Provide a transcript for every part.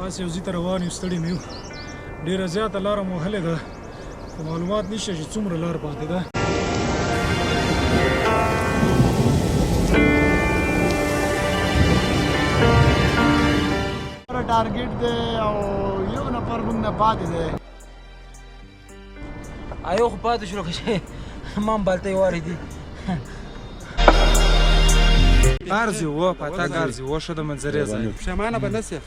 پاس یو ځای ته روان یو، ستړي مې یو، ډېره زیاته لاره مو وهلې ده، خو معلومات نشته چې څومره لار پاتې ده. ټارګټ دی او یو نفر موږ نه پاتې دی. یو خو پاتې شو که ما هم بالته یې واردي. ارزي و پتک ارزي و شده منظرې ځای پښیمانه به نه سې.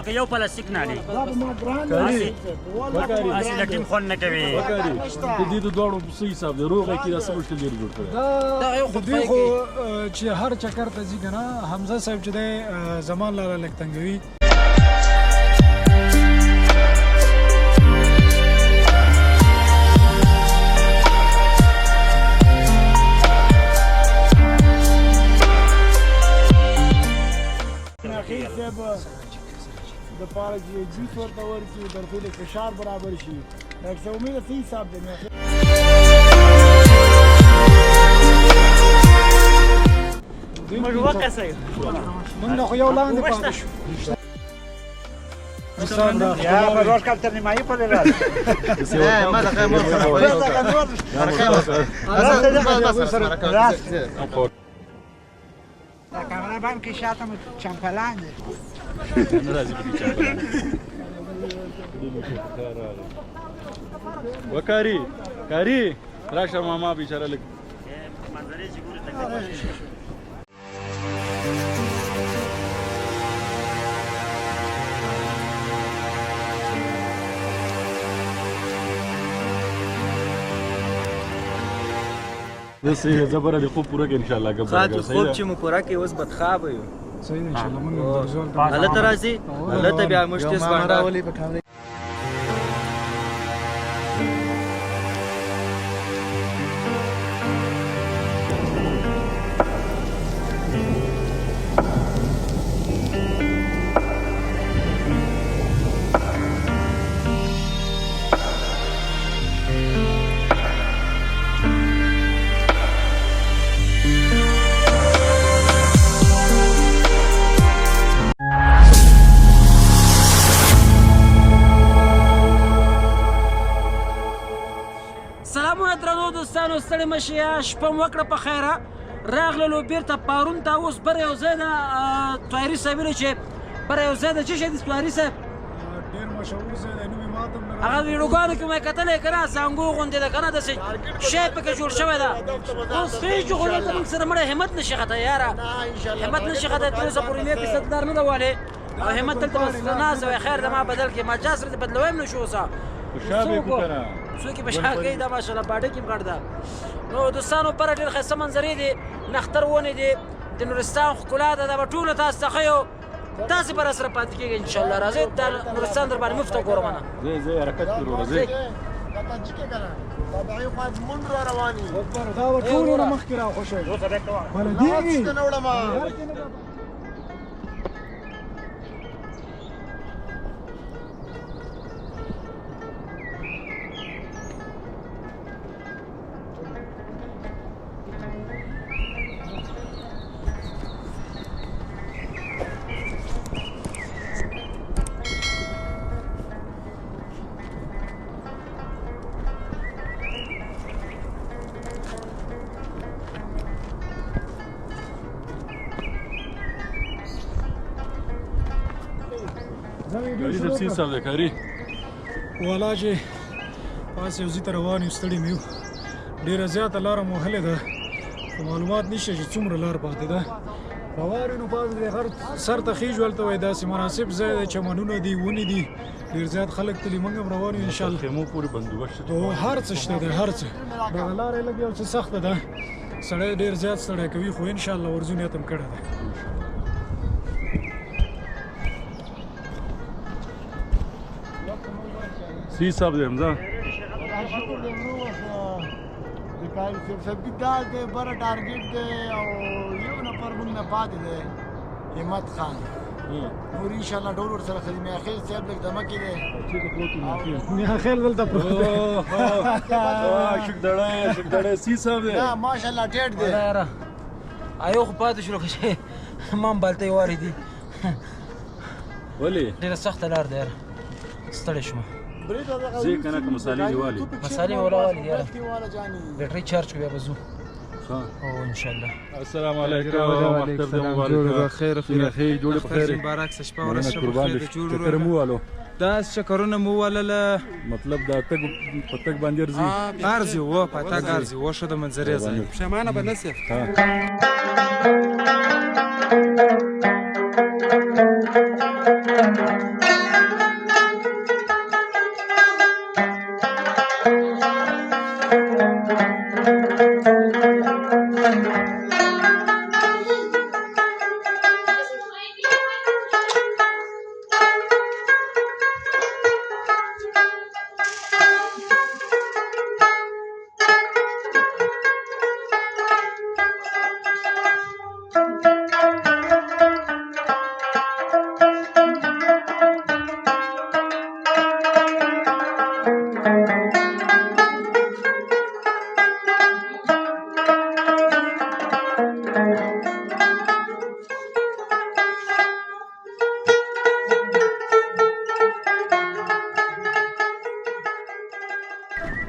یو پلاستیک نه دی اسی لټیم خون نه کوي. د دې دواړو څه حساب دی؟ روغه کې دا څه مشکل لري جوړ کړی؟ د دوی خو چې هر چکر ته ځي که نه، حمزه صاحب چې دی زمان لاله لږ تنګوي. د پاره چې جوس ورته ورکړي ترڅو د فشار برابر شي. ډاکټر صاحب امید څه حساب دی؟ موږ وقصه یو، موږ خو یو لاندې پاتې شو. یا په روز کال تر نیمایي پورې راځي. ما د خیر مور کامره بان کې شاته مو چمپلان دی. نه راځي په چمپلان. وکاري کاري راشه ماما بیچاره لګ منظرې چې ګوري تکلیف. بس یې زبره د خوب پوره کې ان شاء الله ګبره. خوب چې مو پوره کې اوس بدخوابه یو. صحیح دی ان شاء الله. موږ رزلټ هلته راځي، هلته بیا موږ تیز باندې دوستانو ستړي مشي. شپه مو وکړه په خیره، راغللو بیرته پارون ته. اوس بر یو ځای ده طاهري صاحب ویلي چې بر یو ځای ده. څه شی دی طاهري صاحب؟ ډېر مشهور ځای دی، نوم یې ما ته هم نه هغه ویډیوګانو کې مې کتلی که نه، زانګو غوندې ده که نه، داسې شی پکې جوړ شوی ده. اوس خېږي خو دلته موږ سره مړی همت نشي خطی یاره، همت نشي خطی. تر اوسه پورې مې پیسه دار نه ده والې او همت دلته بس ناست وی. خیر د ما بدل کې ما چا سره دې بدلوی هم نه شو. اوسه څوک یې په شا کوي دا ماشاءالله باډۍ کې هم غټ ده. نو دوستانو بره ډېر ښایسته منظرې دي، نختر ونې دي، د نورستان ښکلا ده. دا به ټوله تاسو ته ښیو، تاسې به راسره پاتې کېږئ انشاءالله. راځئ دا نورستان در باندې مفته ګورم نه. زه حرکت کې وروره ځئ. دا چې که نه دا دغې خوا منډ را روان یي. دا به ټولو نه مخکې را خوشوي بلدېږي. نه وړم کاري تفصیل صاحب دی کاري. والا چې پاس یو ځای ته روان یو، ستړي مې یو، ډېره زیاته لاره مو وهلې ده، خو معلومات نشته چې څومره لار پاتې ده. روان یو نو پاس د هر سر ته خیژ ولته وایي داسې مناسب ځای دی، چمنونه دي، ونې دي، ډېر زیات خلک تلي. موږ هم روان یو انشاءالله. خیمو پورې بندوبست شته، هر څه شته دی، هر څه. دغه لاره یې لږ یو څه سخته ده، سړی ډېر زیات ستړی کوي، خو انشاءالله ورځو نیت هم کړی دی. سی صاحب دی حمزه. سبزي دا دی بره ټارګټ دی او یو نفر موږ نه پاتې دی، همت خان. نور ان شاء الله ډول ورسره خدمت اخر صاحب لږ دمه کې دی چې د پروت نه نه خیال دلته پروت اوه شکدړې سی صاحب دی دا ماشاءالله ډېر دی یاره ایو خو پاتې شلو که مام بالته یې واردي ولې ډېره سخته لار ده یاره ستړی شوم زه کنه که مصالې دی والی مصالې ولا والي یاره والا جاني بیټري چارج کړو بیا به ځو ها او ان شاء الله السلام علیکم اختر دې مبارک خیر خیر جوړ په خیر مبارک شه شپه ورځ شه قربان بخیر دې جوړ چکر مو والو دا چکرونه مو ولله مطلب دا تګ پتک باندې ارزي ارزي و پتا ارزي و شو د منظرې ځای پښمانه به نسف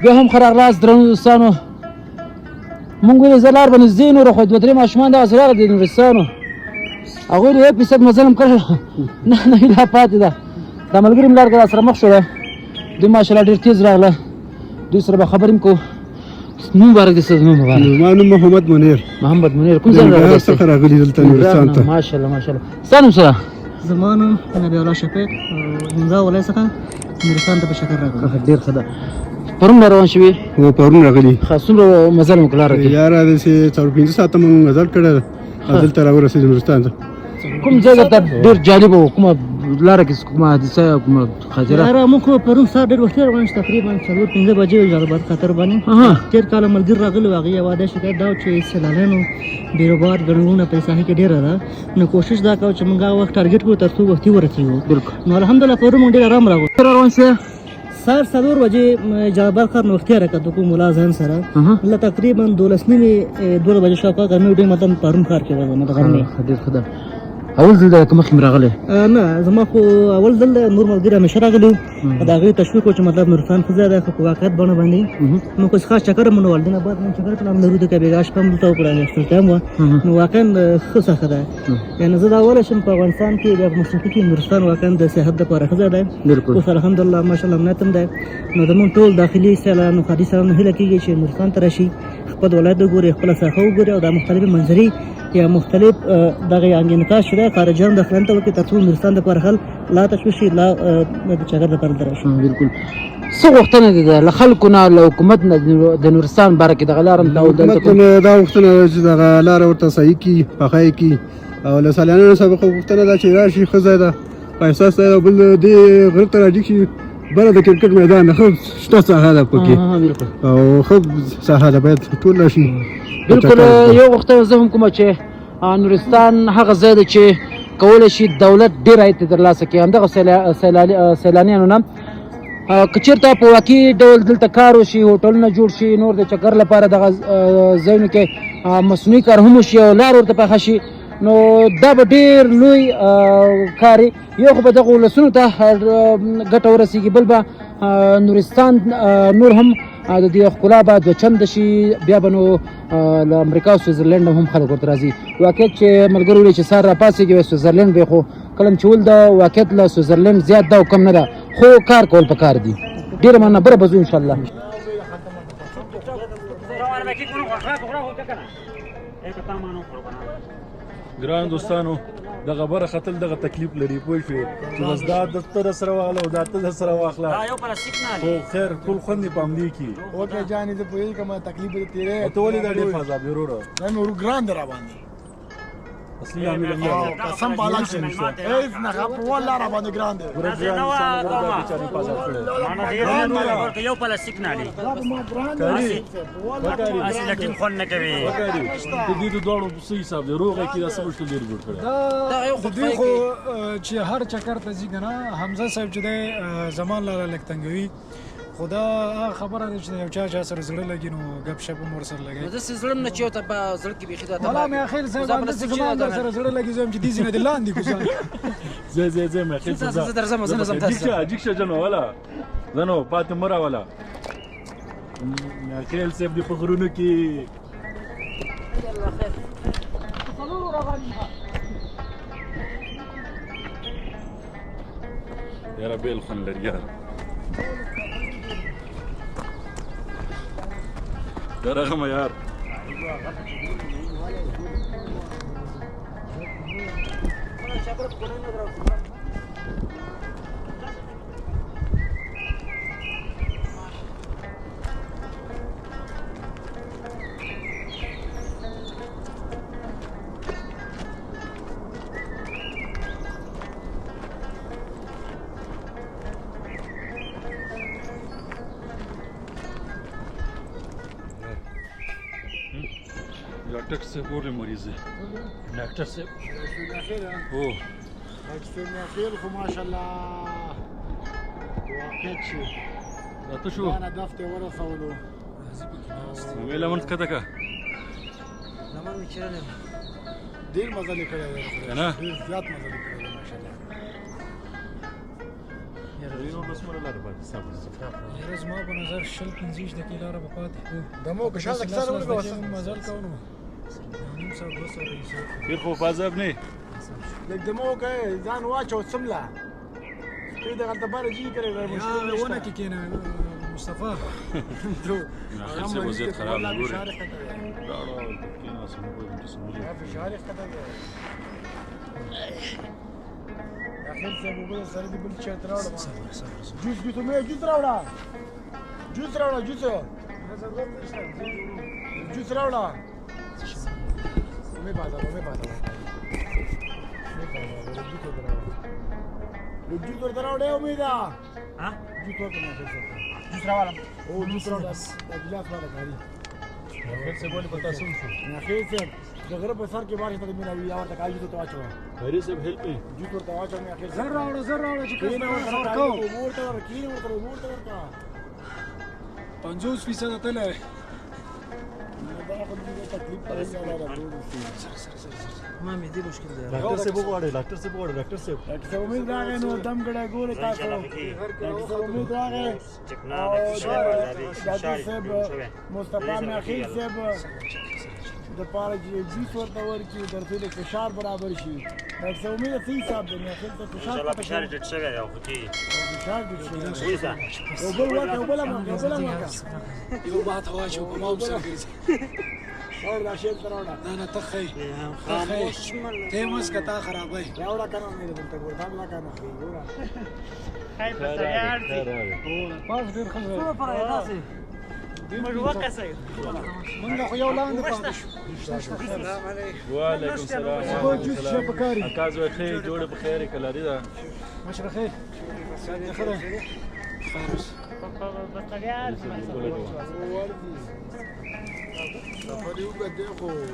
بیا هم ښه راغلاست درنو دوستانو مونږ ویلې زه لار به نږدې نور خو دوه درې ماشومان دغسې راغلي دي نورستانو هغوی د 1% مزل هم کړی نه لا پاتې ده دا ملګري هم لار کې راسره مخ شوله دوی ماشاءالله ډېر تېز راغله دوی سره به خبرې هم کوو نوم مبارک دی ستاسو نوم مبارک ما نوم محمد منیر محمد منیر کوم ځای ننګرهار څخه راغلي دلته نورستان ته ماشاءالله ماشاءالله ستا نوم څه ده زما نوم نبی الله شفیق ننګرهار ولایت څخه نورستان ته په چکر راغلم ډېر ښه ده پرون را روان شوي و پرون راغلي ښه څومره مزل مو کړ لاره کې یاره داسې 4-5 ساعته مونږ مزل کړی دلته راورسېدو نورستان ته کوم ځای درته ډېر جالب و کومه لاره کې کومه حادثه کومه خاطره یاره موږ خو پرون سهار ډېر وختي روان شو تقریبا 4-5 بجې وې جلال آباد خطر باندې تېر کال ملګري راغلي وو هغې یوه دا شکایت دا و چې سیلانیانو بیروبار ګڼه په ساحې کې ډېره ده نو کوشش دا کوو چې موږ هغه وخت ټارګېټ کړو تر څو وختي ورسېږو بلکل نو الحمدلله پرون موږ ډېر ارام راغلو روان شوې سهار 4 بجې جلال آباد ښار نه وختي حرکت وکړو ملا ځان سره له تقریبا 12 نیمې 12 بجې شاوخوا غرمې ډوډۍ مطلب پرون ښار کې وه د غرمې ډېر ښه ده اول ځل د مخکې مې راغلی نه زما خو اول ځل نور ملګري همیشه راغلي وو د هغوی تشویق و چې مطلب نورستان ښه ځای دی خو په واقعیت بڼه باندې موږ اوس خاص چکر هم ونه وهل دینه بعد موږ چکر پلان لرو د کبېګا شپه هم دلته وکړه ستړتیا هم وه نو واقعا ښه سخته ده یعنې زه دا ویلی شم په افغانستان کې بیا په موسیقي کې نورستان واقعا د صحت دپاره ښه ځای دی اوس الحمدلله ماشاءالله امنیت هم دی نو زمونږ ټول داخلي سیلانو خارجي سیلانو هیله کېږي چې نورستان ته راشي خپل ولایت وګوري خپله ساحه وګوري او دا مختلفې منظرې یا مختلف دغه انګینکاش شوی خارجیان داخلان ته وکړي تر څو نورستان دپاره خل لا تشویش شي لا د چکر دپاره دلته راشي بلکل څه غوښتنه دي له خلکو نه له حکومت نه د نورستان باره کې دغه لاره هم حکومت نه دا غوښتنه چې دغه لاره ورته صحیح کړي پخه یې کړي او له سیلانیانو سره غوښتنه ده چې راشي ښه ځای ده په احساس دی او بل دې غره ته راجګ شي بره د کرکټ میدان ده ښه شته ساحه ده پکې او ښه ساحه ده باید ټول راشي بلکل یو غوښتنه زه هم کومه چې نورستان هغه ځای دی چې کولی شي دولت ډېر عاید ترلاسه کړي همدغه سیلانیانو نه که چېرته په واقعي ډول دلته کار وشي هوټلونه جوړ شي نور د چکر لپاره دغه ځایونو کې مصنوعي کار هم وشي او لار ورته پخه شي نو دا به ډېر لوی کار یو خو به دغه ولسونو ته ګټه ورسېږي بل به نورستان نور هم د دې ښکلا به دوه چنده شي بیا به نو له امریکا او سویزرلینډ هم خلک ورته راځي واقعیت چې ملګري ویلي چې سهار راپاڅېږي وایي سویزرلینډ به خو کله چې ول د واقعیت له سویزرلینډ زیات ده او کم نه ده خو کار کول پکار دي ډېره مننه بره به ځو انشاءالله ګران دوستانو دغه بره ختل دغه تکلیف لري پوه شوې چې بس دا ته سره واخله او دا ته سره واخله خو خیر ټول خوند یې په همدې کې اوکې جانې زه پوهېږم تکلیف به دې تېری او ته ولې دا ډېر فضا بیروره دا مې ورو ګران دی را باندې اصلي عامل امي قسم بالا چې هیڅ نه غو والله را باندې ګران دی معنا ډیر یو پلاستیک نه لري اصل لټیم خون نه کوي د دې دوړو په حساب دی روغه کې دا سم شته ډیر ګډ کړه دا یو د دوی خو چې هر چکر ته ځي کنه حمزه صاحب چې دی زمان لاله لکتنګوي خدا خبره ده چې یو چا سره زړه لګي نو غب شپ مور سره لګي د سزړم نه چوته په زړه کې بيخي دا والله مې اخر زما سره زړه لګي زم چې دې زینه د لاندې کوزان زه مې اخر زه درځم زه نظم تاسو ديك جنو ولا زنو فاطمه مرا ولا اخر سيف دي فخرونو کې يلا خير يا ربي الخن للرجال يا رغم يار डॉक्टर से बोले मरीज है डॉक्टर से ओ اکسن خیر خو ماشاءالله واقع شي تو شو انا دفته ورسولو ویلا منت کته کا لمن میچرل ډیر مزه لیکره کنه ډیر زیات مزه لیکره ماشاءالله یو بس مر لار باندې صبر یره زما په نظر 15 دقیقې لاره به پاتې دمو که شاته کسر ورګو مزل کوو نیم ساعت 2 ساعت پھر خو فازب نه لکه دمو که ځان واچو سملا دې دغه تبار جی کړي مشکل ونه کې کېنه مصطفی تو خیر سے وضعیت خراب ہے ګوره راړو کېنا سم کوی سمولې فشار خطر اخر سے وګورئ سره دې بل چت راوړم جوس مې جوس راوړه جوس راوړه مې بازار جوس ورته راوړې امیدا ها جوس ورته جوس راوړم او جوس راوړه د ګلاس والا غالي خیر سے بوله پتا سن شو اخر سے د غره په سر کې بارش ته مې راوي یا ورته کاږي ته واچو خیر سے هیلپ می جوس ورته واچو مې اخر زر راوړه چې کینه ورته ورکا 50% تله ما مې دې مشکل دی ډاکټر سے وګوره ډاکټر سے که امید راغی نو دم ګړه ګوره تاسو که امید راغی ډاکټر صاحب مصطفی ماخیل صاحب د پاره چې جوس ورته ورکړي درته د فشار برابر شي ډاکټر امید صحیح حساب دی ماخیل ته فشار فشار ډټ شوی دی خو کې فشار ډټ شوی ویسا او بل یو بات هوا چې کومه وسره ګرځي اور دا شی تراوړه نه تخې تیمس کتا خرابای راوړه کنه مې دلته ورته لا کنه ګوره خیر په سیار دي پاس ډیر ښه څه پر تاسو موږ وکاسه مونږ خو یو لاندې پاتې شو وعلیکم السلام خو جوس شي په کاری اکاز وخیر جوړه په خیر کله لري دا مشره خیر خیر خیر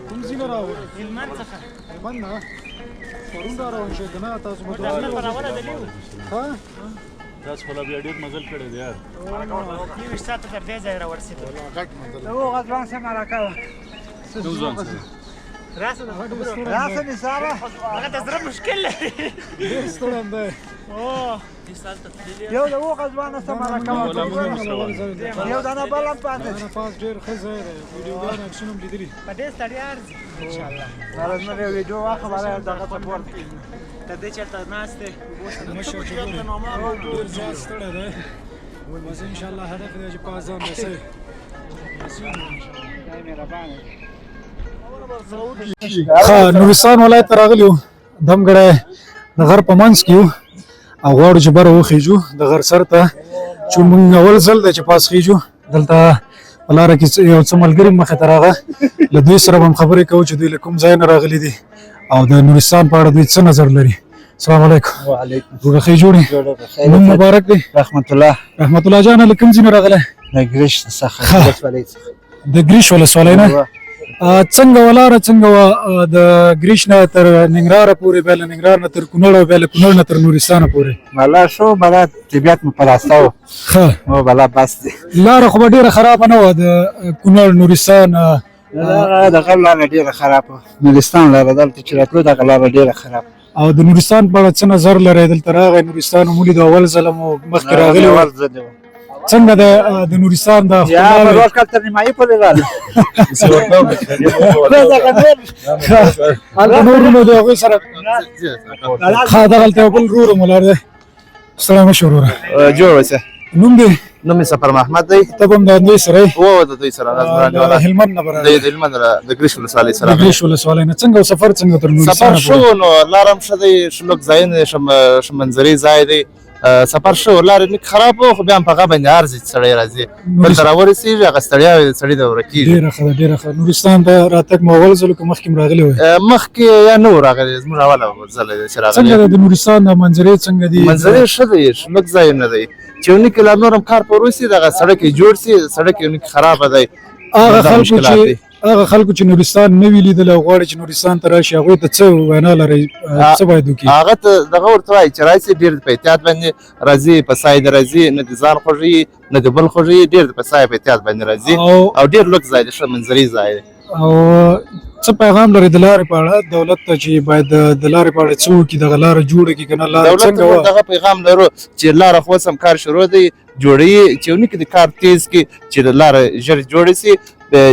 کوم ځای راوړل هلمند څخه هلمند نه پرون را روان شئ کنه تاسو مو دا نه پراوله دلیو ها تاسو خپل بیا ډیر مزل کړی دی یار یو ساعت تر دې ځای راورسېدو او غزوان سم علاقه کوم ځان سره راسه نثاره هغه د زړه مشکل لري ډیر ستړم دی او یو د و غزوان سم علاقه یو دانه بلم پاتې انا پاس ډیر ښه ځای دی ویډیوګان اکشن هم لیدلي په دې ستړیا ارزي ان شاء الله راز مې ویډیو واخله دغه سپورت ته دې چرته ناشته مشه چې ډیر زیات ستړی دی بس ان شاء الله هدف دی چې پاس ځان رسوي نورستان ولایت ته راغلیو دمګړی د غر په منځ کې یو او غواړو چې بره وخیږو د غر سر ته چې مونږ اول ځل دی چې پاس خیږو دلته په لاره کې یو څه ملګري مخې ته راغه له دوی سره به هم خبرې کوو چې دوی له کوم ځای نه راغلي دي او د نورستان په اړه دوی څه نظر لري. السلام علیکم. وعلیکم روغه ښې جوړې. نوم مبارک دی. رحمت الله. رحمت الله جان له کوم ځای نه راغلی؟ د ګریش څخه ولسوالۍ څخه. د ګریش ولسوالۍ نه. څنګه ولاره څنګه وه د ګریش نه تر ننګرهاره پورې، بیا له ننګرهار نه تر کونړ او بیا له کونړ نه تر نورستانه پورې؟ بلا شو بلا طبیعت مو پلاسته و. ښه. او بلا بس دی. لاره خو به ډېره خرابه نه وه د کونړ نورستان؟ دغه لاره ډېره خرابه، نورستان لاره دلته چې راتلو دغه لاره ډېره خرابه. او د نورستان په اړه څه نظر لرئ؟ دلته راغی نورستان مو ولید، اول ځله مو مخکې راغلی و. څنګه د نورستان د یا روز کال تر نیمایي پورې راغلی. هلته نور نو د هغوی سره دغلته یو بل ورور مو لار دی. ستړی مه شې وروره. جوړ اوسه. نوم دې؟ نوم یې سفر محمد دی. ته به هم د دوی سره یې؟ و د دوی سره د هلمند نه به راغلی؟ د هلمند د ګریش ولسوالۍ سره. د ګریش ولسوالۍ نه. څنګه سفر څنګه تر نورستانه سفر شو نو لاره هم ښه دی، شلوک ځایونه منظرې ځای دی. سفر شو، لارې لږ خراب و خو بیا هم په هغه باندې ارزي چې سړی راځي دلته راورسېږي، هغه ستړیا وي د سړي د ورکېږي. ډېره ښه ده، ډېره ښه. نورستان ته راتګ مو اول ځل که مخکې هم راغلی وی؟ مخکې یا نه و راغلی، زموږ اوله ځل دی چې راغلی. څنګه د نورستان د منظرې څنګه دي؟ منظرې ښه دی، شلوک ځایونه دی چې یو نکې لا نور هم کار پر وسي دغه سړک یې جوړ سي، سړک یو نکې خرابه دی. هغه خلکو چې نورستان نه وي لیدلی او غواړي چې نورستان ته راشي، هغوی ته څه وینا لرئ؟ څه باید وکړي؟ هغه ته دغه ورته وایي چې راشي، ډېر په احتیاط باندې راځي، په سایه دې راځي، نه د ځان خوږوي نه د بل خوږوي، ډېر په سایه په احتیاط باندې راځي او ډېر لږ ځای دی، ښه منظرې ځای دی. او څه پیغام لري د لارې په اړه دولت ته چې باید د لارې په اړه څه وکړي، دغه لاره جوړه کړي که نه؟ لاره څنګه وه؟ دولت ته دغه پیغام لرو چې لاره خو اوس هم کار شروع دی، جوړوي چې یو نکې د کار تیز کړي چې د لاره ژر جوړه سي،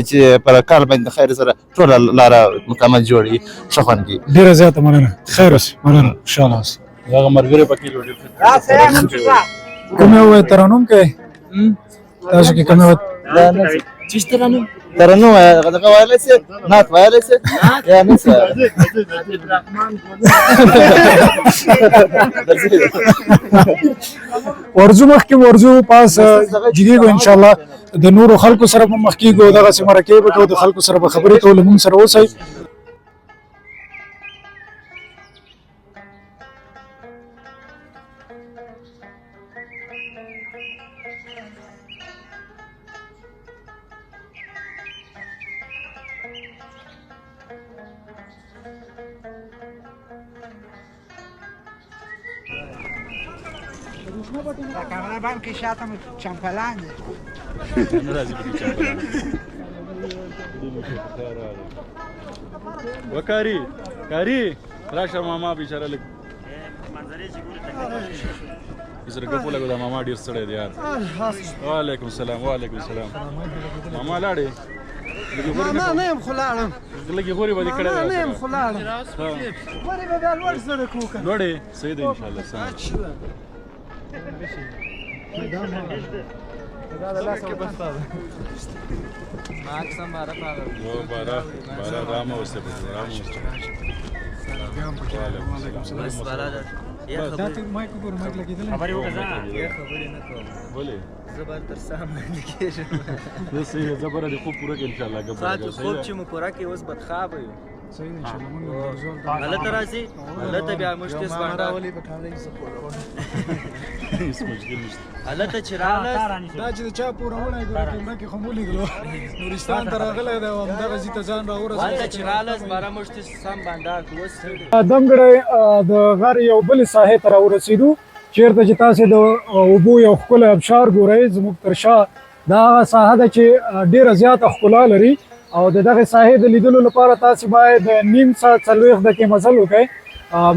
چې پر کار باندې د خیر سره ټوله لاره مکمل جوړوي، ښه خوند کوي. ډېره زیاته مننه. خیر اوسې. مننه. انشاءالله. دغه ملګری پکې ډېر کوم یې ووایه؟ ترنم کوئ؟ تاسو کې کوم یې ووایه؟ چې ترنم ترنم دغه ویلی سي، نعت ویلی سي یا نه سي؟ ورځو مخکې ورځو پاس جګېږو انشاءالله، د نورو خلکو سره به مخ کېږو، دغسې مرکې به کوو، د خلکو سره به خبرې کوو. له مونږ سره اوسئ. کاملا بام کې شاته مو چمپلان دی. وکاري کاري راشه ماما بیچاره لږ سره ګپو لګو دا ماما ډېر ستړی دی یار. وعلیکم السلام. وعلیکم السلام. ماما لاړې؟ نه یم خو لاړم. لږې غورې به دې کړی نه یم خو لاړم. غورې به بیا لوړ سړک وکړم. لوړې صحیح دی انشاءالله. سم خوب چې مو پوره کړي اوس بدخوابه یو. هلته راځي، هلته بیا موږ تېز بانډار هلته چې راغلست دا چې د چا پوروړی ګوره کیمره کې خو مو لیدلو نورستان ته راغلی دی او همدغه ځي ته ځان راورسوي. هلته چې راغلست باره موږ تېز سم بانډار کړو. اوس دمګړی د غر یو بلې ساحې ته راورسېدو چېرته چې تاسې د اوبو یو ښکلی ابشار ګورئ. زموږ تر شا دا هغه ساحه ده چې ډېره زیاته ښکلا لري او د دغې ساحې د لیدلو لپاره تاسې باید نیم ساعت 40 دقیقې مزل وکړئ.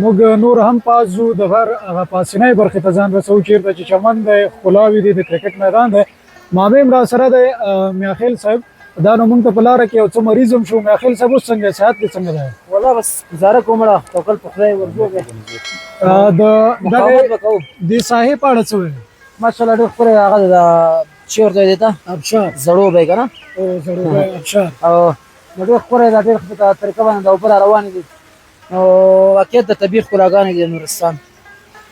موږ نور هم پاس ځو د غر هغه پاسنۍ برخې ته ځان رسوو چېرته چې چمن دی، ښکلاوې دي، د کرکټ میدان دی. مامې هم راسره دی میاخیل صاحب. دا نو موږ ته په لاره کې یو څه مریض هم شو. میاخیل صاحب اوس څنګه صحت دې څنګه دی؟ والله بس گزاره کوم مړه توکل په خدای ورځو کې د دې ساحې په اړه څه وایي؟ ماشاءالله ډېر ښکلی هغه د چېرته دی ته ابشار زړو دی که نه زړو ابشار او نو ډېر ښکلی ده. ډېر په طریقه باندې د اوبه را روانې دي او واقعیت د طبیعي ښکلاګانې دي د نورستان.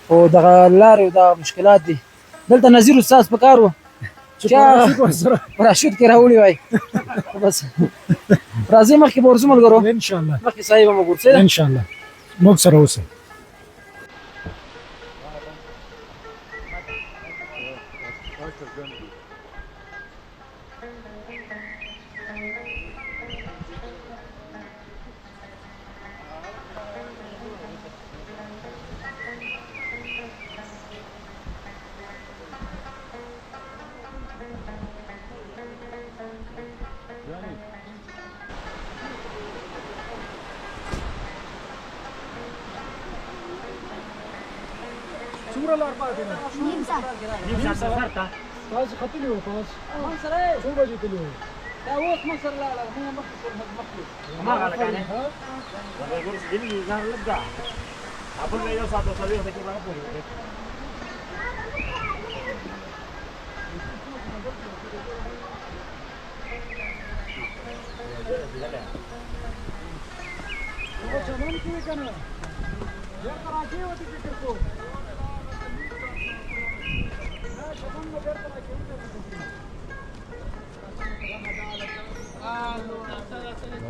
خو دغه لارې او دغه مشکلات دي. دلته نظیر استاد په کار و چې پراشوټ ورسره پراشوټ کې راوړي وای بس راځي مخکې به ورځو ملګرو ان شاء الله مخکې صاحب هم ورسره ان شاء الله موږ سره اوسئ څومره لار پاتې ده نیم ساعت سفر ته تاسو ختلي وو پاس من سره څو بجې تللي وو دا اوس من سره لاړه موږ مخکې ما غلط کنه دا ګورس دې نه لګا خپل یو ساعت وسلې ته کې راغلی او چمن کې کنه یا کراچي وته فکر کو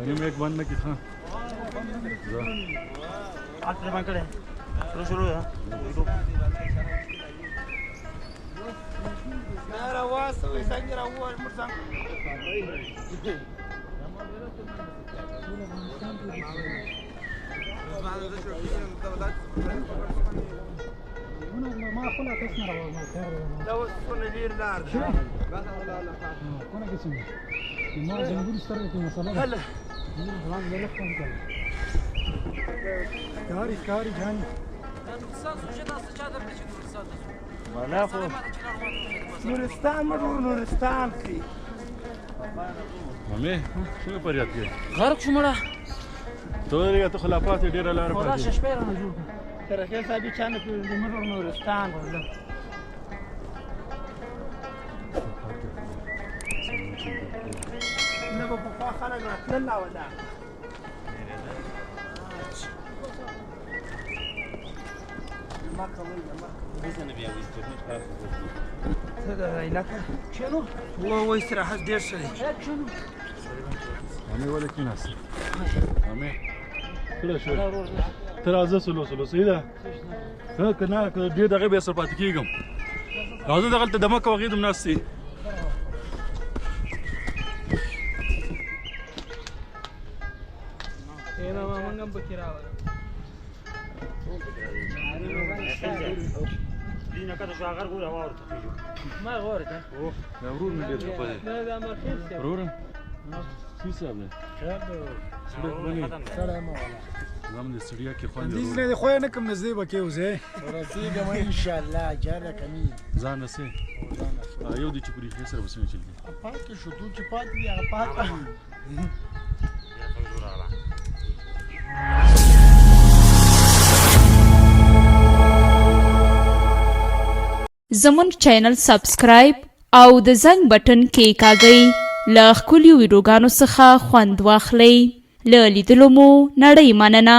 یم एक बंद की हाँ आज बंद करे शुरू है Era wasa wisangira huwa mursan. ما خلا تسمع ما خير لو كنا دير نار. كنا قسم ما زنبور استرك مثلا هلا كاري جاني نورستان نورستان کی مامي شنو پریاد کې غرق شو مړه ته ته خلافات ډیره لار خدا پاتې شپه را جوړ ترکه صاحب چانه په نورستان ولا نه په پخوا خلک راتلل لا ولا ما کوي ما څه دا علاقه شنو هو استراحت ډیر سره مامي ولا کې ناس مامي کله شو تر ازه سلو صحیح ده ها کنه دې دغه به سر پاتې کیږم راځه دغه ته دمه کوي دم ناس سي اینا ما منګم بکیرا دینه کده شو هغه ګوره ورته ما غوړ ته اوه دا ورور مې ډېر په دې نه دا مرخص ورور سی صاحب نه سړی بني سره ما ولا زم دې سړیا کې خوان دې نه خو نه کوم نزدې بکې وځي ورسیګه ما ان شاء الله جاره کمی ځان نسې یو دې چې پوری سره وسمه چل دي پاتې شو دوی چې پاتې دي هغه پاتې زمون چینل سبسکرایب او د زنګ بټن کې کاږئ له ښکلیو ویډیوګانو څخه خوند واخلئ له لیدلو مو نړۍ مننه